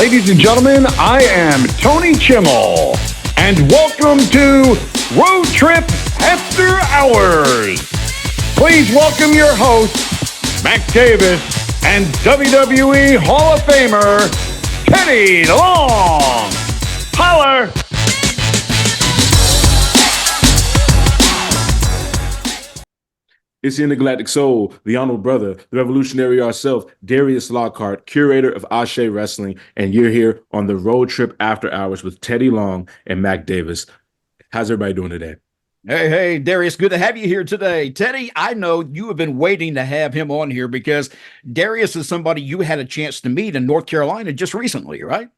Ladies and gentlemen, I am Tony Chimmel, and welcome to Road Trip After Hours. Please welcome your hosts, MacDavis and WWE Hall of Famer, Teddy Long. Holler! It's the intergalactic soul, the honorable brother, the revolutionary ourselves, Darius Lockhart, curator of ASE Wrestling, and you're here on the Road Trip After Hours with Teddy Long and MacDavis. How's everybody doing today? Hey, Darius, good to have you here today. Teddy, I know you have been waiting to have him on here because Darius is somebody you had a chance to meet in North Carolina just recently, right?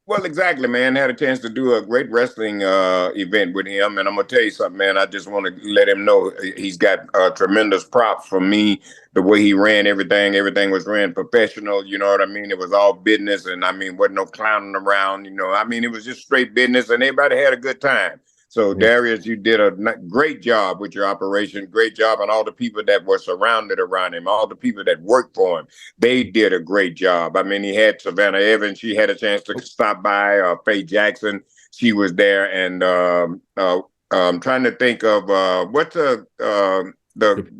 Well, exactly, man. I had a chance to do a great wrestling event with him. And I'm going to tell you something, man. I just want to let him know he's got tremendous props from me. The way he ran everything was ran professional. You know what I mean? It was all business. And I mean, wasn't no clowning around. You know, I mean, it was just straight business and everybody had a good time. So, Darius, you did a great job with your operation. Great job. And all the people that were surrounded around him, all the people that worked for him, they did a great job. I mean, he had Savannah Evans. She had a chance to stop by. Faye Jackson, she was there. And I'm trying to think of what's the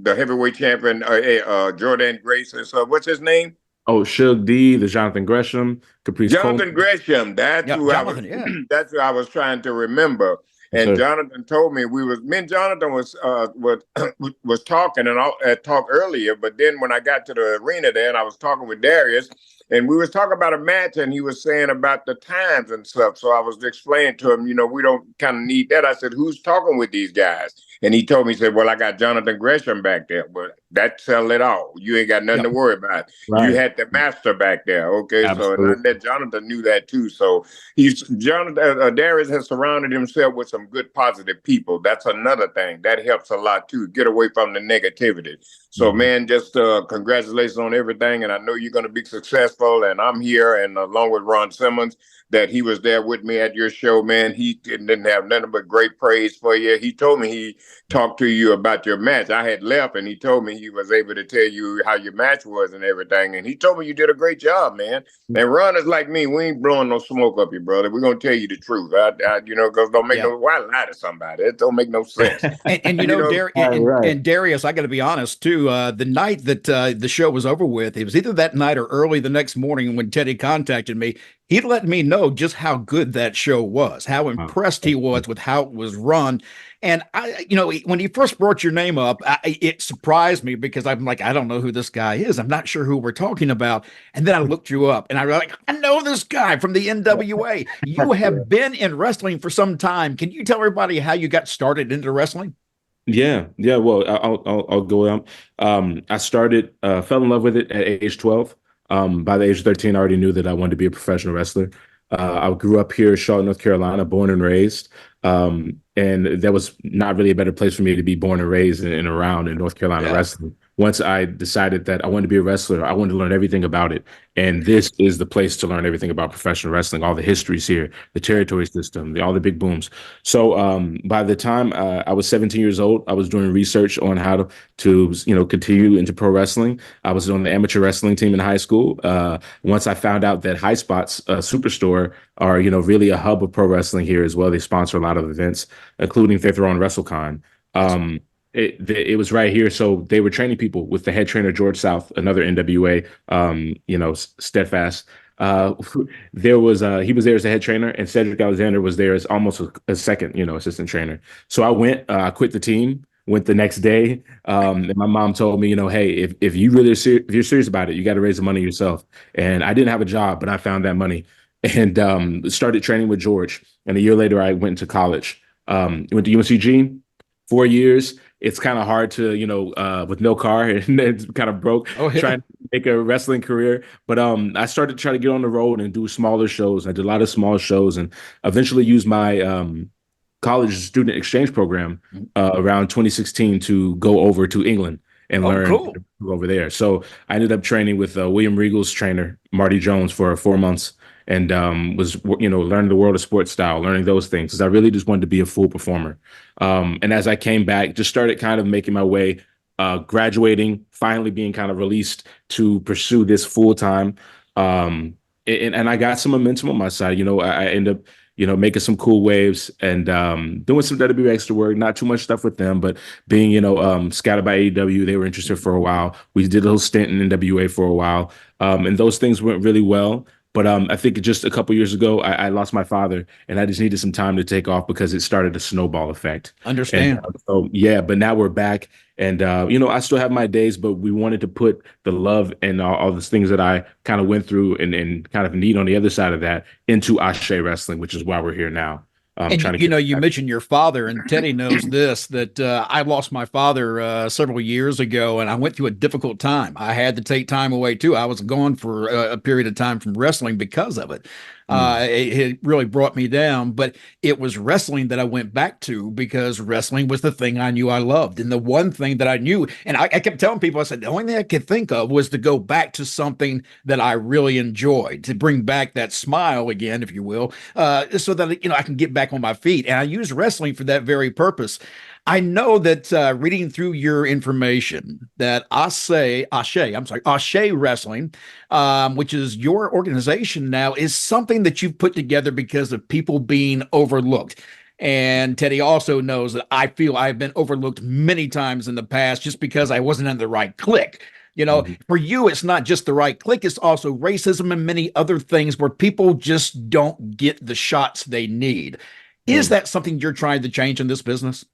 heavyweight champion, Jordan Grace. So what's his name? Oh, Shug D, the Jonathan Gresham, Caprice Jonathan Gresham. That's who I was trying to remember. And Jonathan told me me and Jonathan was talking and talked earlier, but then when I got to the arena there and I was talking with Darius and we was talking about a match and he was saying about the times and stuff. So I was explaining to him, you know, we don't kind of need that. I said, who's talking with these guys? And he told me, he said, well, I got Jonathan Gresham back there, but that settled it all. You ain't got nothing to worry about. Right. You had the master back there. Okay. Absolutely. So and that Jonathan knew that too. So Darius has surrounded himself with some good positive people. That's another thing that helps a lot too. Get away from the negativity. So man, just congratulations on everything. And I know you're going to be successful. And I'm here and along with Ron Simmons, that he was there with me at your show, man. He didn't have nothing but great praise for you. He told me he talked to you about your match. I had left and he told me he was able to tell you how your match was and everything. And he told me you did a great job, man. And Ron is like me. We ain't blowing no smoke up you, brother. We're going to tell you the truth. Because don't make why lie to somebody? It don't make no sense. and and Darius, I got to be honest too. The night that the show was over with, it was either that night or early the next morning when Teddy contacted me. He let me know just how good that show was, how impressed he was with how it was run. And when he first brought your name up, it surprised me because I'm like, I don't know who this guy is. I'm not sure who we're talking about. And then I looked you up and I was like, I know this guy from the NWA. You have been in wrestling for some time. Can you tell everybody how you got started into wrestling? Yeah. Well, I'll go on. I started, fell in love with it at age 12. By the age of 13, I already knew that I wanted to be a professional wrestler. I grew up here in Charlotte, North Carolina, born and raised. And there was not really a better place for me to be born and raised and around in North Carolina wrestling. Once I decided that I wanted to be a wrestler, I wanted to learn everything about it. And this is the place to learn everything about professional wrestling, all the histories here, the territory system, all the big booms. So by the time I was 17 years old, I was doing research on how to continue into pro wrestling. I was on the amateur wrestling team in high school. Once I found out that High Spots Superstore are, really a hub of pro wrestling here as well. They sponsor a lot of events, including they're throwing WrestleCon. It was right here. So they were training people with the head trainer, George South, another NWA, steadfast. He was there as a head trainer, and Cedric Alexander was there as almost a second, assistant trainer. So I went, I quit the team, went the next day. And my mom told me, hey, if you're serious about it, you got to raise the money yourself. And I didn't have a job, but I found that money and started training with George. And a year later, I went to college. Went to UNCG, 4 years. It's kind of hard to, with no car and it's kind of broke, trying to make a wrestling career. But I started to try to get on the road and do smaller shows. I did a lot of small shows and eventually used my college student exchange program around 2016 to go over to England and learn over there. So I ended up training with William Regal's trainer, Marty Jones, for 4 months. And was, learning the world of sports style, learning those things, because I really just wanted to be a full performer. And as I came back, just started kind of making my way, graduating, finally being kind of released to pursue this full time. and I got some momentum on my side. I end up, making some cool waves and doing some WWE extra work, not too much stuff with them, but being, scouted by AEW, they were interested for a while. We did a little stint in NWA for a while. And those things went really well. But I think just a couple years ago, I lost my father, and I just needed some time to take off because it started a snowball effect. Understand. And, but now we're back. And, I still have my days, but we wanted to put the love and all these things that I kind of went through and kind of need on the other side of that into ASE Wrestling, which is why we're here now. And you mentioned your father, and Teddy knows this, that I lost my father several years ago, and I went through a difficult time. I had to take time away too. I was gone for a period of time from wrestling because of it. It really brought me down, but it was wrestling that I went back to because wrestling was the thing I knew I loved. And the one thing that I knew, and I kept telling people, I said, the only thing I could think of was to go back to something that I really enjoyed, to bring back that smile again, if you will, so that, I can get back on my feet. And I use wrestling for that very purpose. I know that reading through your information that ASE Wrestling, which is your organization now, is something that you've put together because of people being overlooked. And Teddy also knows that I feel I've been overlooked many times in the past just because I wasn't in the right clique. For you, it's not just the right clique, it's also racism and many other things where people just don't get the shots they need. Is that something you're trying to change in this business?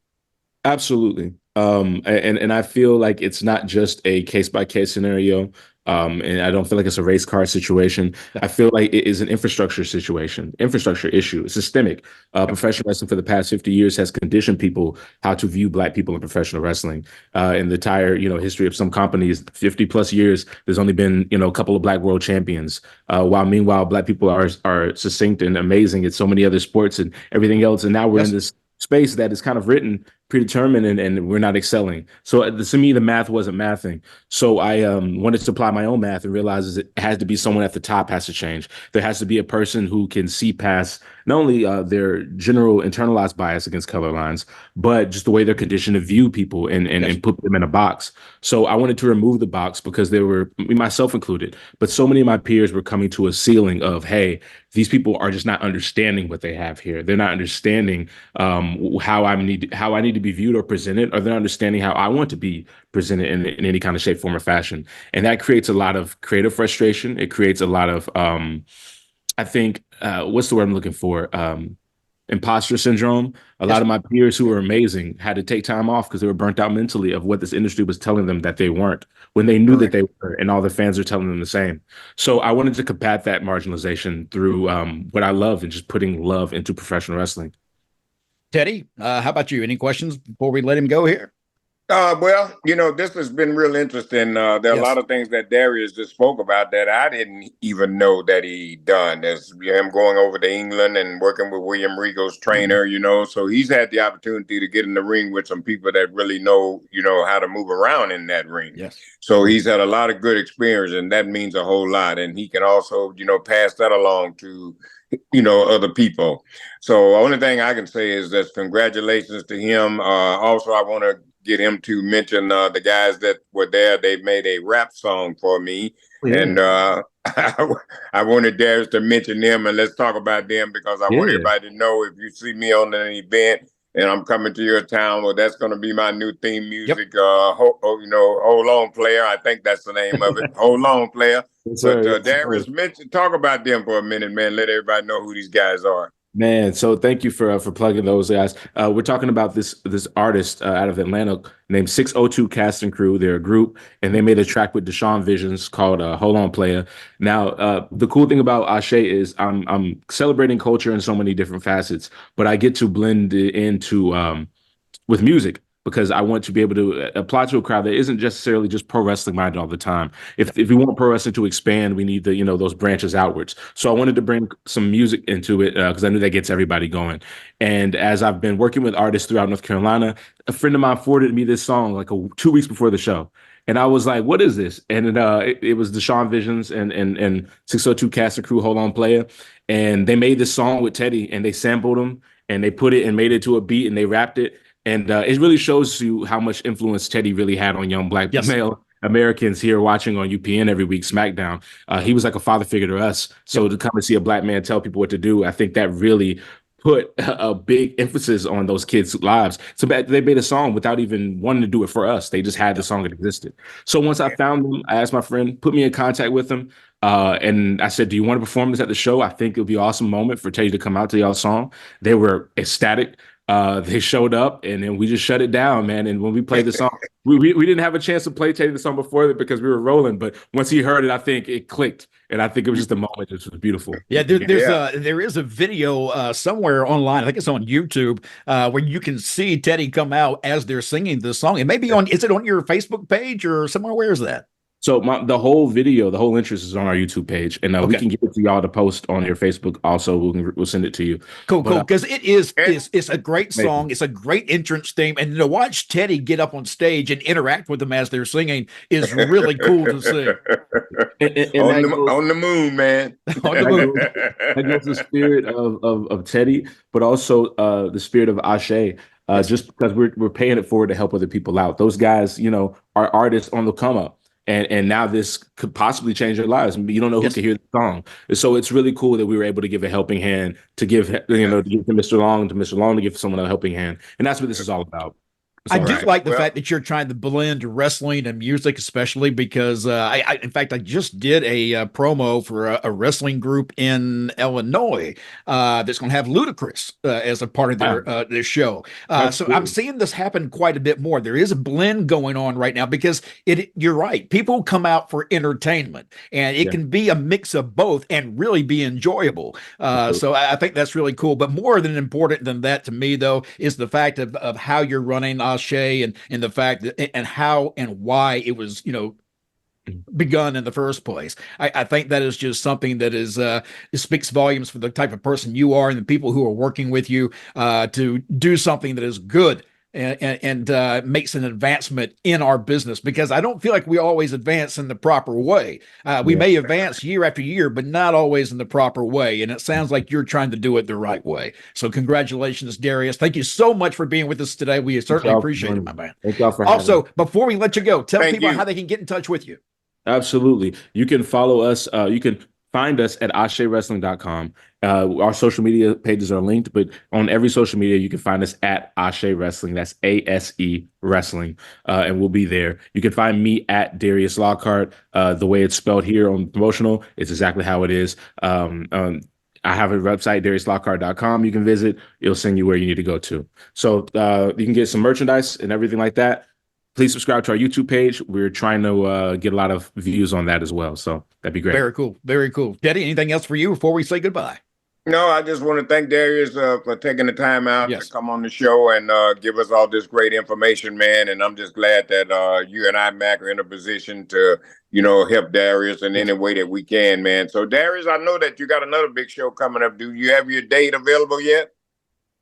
Absolutely. And I feel like it's not just a case by case scenario. And I don't feel like it's a race car situation. I feel like it is an infrastructure issue, systemic. Professional wrestling for the past 50 years has conditioned people how to view Black people in professional wrestling. In the entire, history of some companies, 50 plus years, there's only been, a couple of Black world champions. While meanwhile, Black people are succinct and amazing at so many other sports and everything else. And now we're in this space that is kind of written predetermined and we're not excelling. So to me, the math wasn't mathing. So I wanted to apply my own math and realizes it has to be someone at the top has to change. There has to be a person who can see past not only their general internalized bias against color lines, but just the way they're conditioned to view people and put them in a box. So I wanted to remove the box because there were, myself included, but so many of my peers were coming to a ceiling of, hey, these people are just not understanding what they have here. They're not understanding how I need to be viewed or presented, or they're not understanding how I want to be presented in any kind of shape, form, or fashion. And that creates a lot of creative frustration. It creates a lot of, I think, what's the word I'm looking for? Imposter syndrome. A lot of my peers who were amazing had to take time off because they were burnt out mentally of what this industry was telling them that they weren't, when they knew that they were, and all the fans are telling them the same. So I wanted to combat that marginalization through what I love and just putting love into professional wrestling. Teddy, how about you? Any questions before we let him go here? Well, this has been real interesting. There are a lot of things that Darius just spoke about that I didn't even know that he done. There's him going over to England and working with William Regal's trainer, so he's had the opportunity to get in the ring with some people that really know, how to move around in that ring. Yes. So he's had a lot of good experience, and that means a whole lot. And he can also, pass that along to other people. So the only thing I can say is that congratulations to him. Also, I want to get him to mention the guys that were there. They made a rap song for me. And I wanted Darius to mention them, and let's talk about them because I want everybody to know if you see me on an event and I'm coming to your town, well, that's going to be my new theme music. Hold on, player. I think that's the name of it. Hold on, player. But Darius, talk about them for a minute, man. Let everybody know who these guys are. Man, so thank you for plugging those guys. We're talking about this artist out of Atlanta named 602 Cast and Crew. They're a group, and they made a track with Deshaun Visions called "Hold On, Player." Now, the cool thing about ASE is I'm celebrating culture in so many different facets, but I get to blend it into with music, because I want to be able to apply to a crowd that isn't necessarily just pro wrestling minded all the time. If we want pro wrestling to expand, we need those branches outwards. So I wanted to bring some music into it because I knew that gets everybody going. And as I've been working with artists throughout North Carolina, a friend of mine forwarded me this song like 2 weeks before the show. And I was like, what is this? And it was Deshaun Visions and 602 Cast and Crew, Hold On, Player. And they made this song with Teddy, and they sampled him, and they put it and made it to a beat, and they rapped it. And it really shows you how much influence Teddy really had on young Black male Americans here watching on UPN every week, SmackDown. He was like a father figure to us. So to come and see a black man tell people what to do, I think that really put a big emphasis on those kids' lives. So they made a song without even wanting to do it for us. They just had the song that existed. So once I found them, I asked my friend, put me in contact with them. And I said, do you want to perform this at the show? I think it would be an awesome moment for Teddy to come out to y'all's song. They were ecstatic. They showed up, and then we just shut it down, man. And when we played the song, we didn't have a chance to play Teddy the song before that because we were rolling. But once he heard it, I think it clicked, and I think it was just a moment. It was beautiful. Yeah, there is a video somewhere online. I think it's on YouTube where you can see Teddy come out as they're singing the song. It may be on. Is it on your Facebook page or somewhere? Where is that? So the whole video, the whole interest is on our YouTube page, and we can give it to y'all to post on your Facebook. Also, we'll send it to you. Cool. Because it's a great song. It's a great entrance theme, and to watch Teddy get up on stage and interact with them as they're singing is really cool to see. On the moon, man. On the moon. That goes the spirit of Teddy, but also the spirit of ASE. Just because we're paying it forward to help other people out. Those guys, are artists on the come up. And now this could possibly change their lives. You don't know who can hear the song. So it's really cool that we were able to give a helping hand, to give to Mr. Long, to give someone a helping hand. And that's what this is all about. I do like the fact that you're trying to blend wrestling and music, especially because in fact, I just did a promo for a wrestling group in Illinois that's going to have Ludacris as a part of their show. So cool. I'm seeing this happen quite a bit more. There is a blend going on right now because you're right. People come out for entertainment, and it can be a mix of both and really be enjoyable. So I think that's really cool. But more than important than that to me, though, is the fact of how you're running ASE and the fact that and how and why it was begun in the first place. I think that is just something that is it speaks volumes for the type of person you are and the people who are working with you to do something that is good and makes an advancement in our business, because I don't feel like we always advance in the proper way. We may advance year after year, but not always in the proper way. And it sounds like you're trying to do it the right way. So congratulations, Darius. Thank you so much for being with us today. We certainly appreciate it, my man. Thank y'all for also, before we let you go, tell people how they can get in touch with you. Absolutely. You can follow us. You can find us at ASEWrestling.com. Our social media pages are linked, but on every social media, you can find us at ASE Wrestling. That's ASE Wrestling, and we'll be there. You can find me at Darius Lockhart. The way it's spelled here on promotional, it's exactly how it is. I have a website, DariusLockhart.com. You can visit. It'll send you where you need to go to. So you can get some merchandise and everything like that. Please subscribe to our YouTube page. We're trying to get a lot of views on that as well. So that'd be great. Very cool. Very cool. Teddy, anything else for you before we say goodbye? No, I just want to thank Darius for taking the time out to come on the show and give us all this great information, man. And I'm just glad that you and I, Mac, are in a position to, help Darius in any way that we can, man. So, Darius, I know that you got another big show coming up. Do you have your date available yet?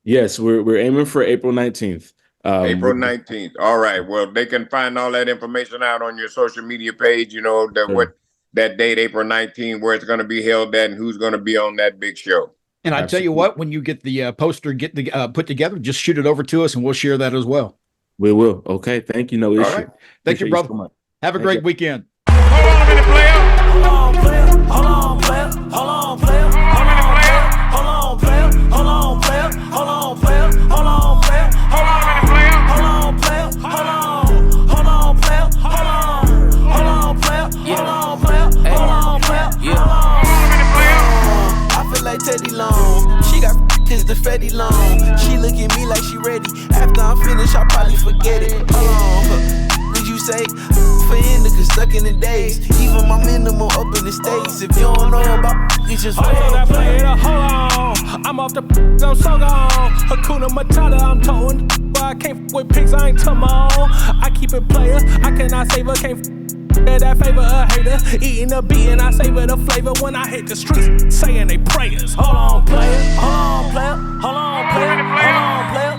Yes, we're aiming for April 19th. April 19th. All right. Well, they can find all that information out on your social media page, what that date, April 19th, where it's going to be held at and who's going to be on that big show. And I tell you what, when you get the poster put together, just shoot it over to us and we'll share that as well. We will. Okay. Thank you. No issue. All right. Thank you, brother. So have a great weekend. Hold on a minute, player. Hold on, player. Hold on, player. Hold on, player. Hold on, player. Hold on, player. Hold on, player. Hold on, player. Hold on, player. Hold on, player. Hold on, player. Hold on. Hold on, player. Hold on. Hold on, player. Hold on, player. Hold on, player. Hold on. I feel like Teddy Long. She got his the Fetty Long. She look at me like she ready. After I'm finished, I'll probably forget it. Hold on. Did you say for niggas stuck in the days? Even my minimal up in the States. If you don't know about it's just hold on. I'm off the I'm so gone. Hakuna Matata, I'm towing. I can't with pigs, I ain't to my own. I keep it player, I cannot save her, can't that favor a hater. Eating a beat and I savor the flavor when I hit the streets saying they prayers. Hold on, player. Hold on, player. Hold on, player. Hold on, player.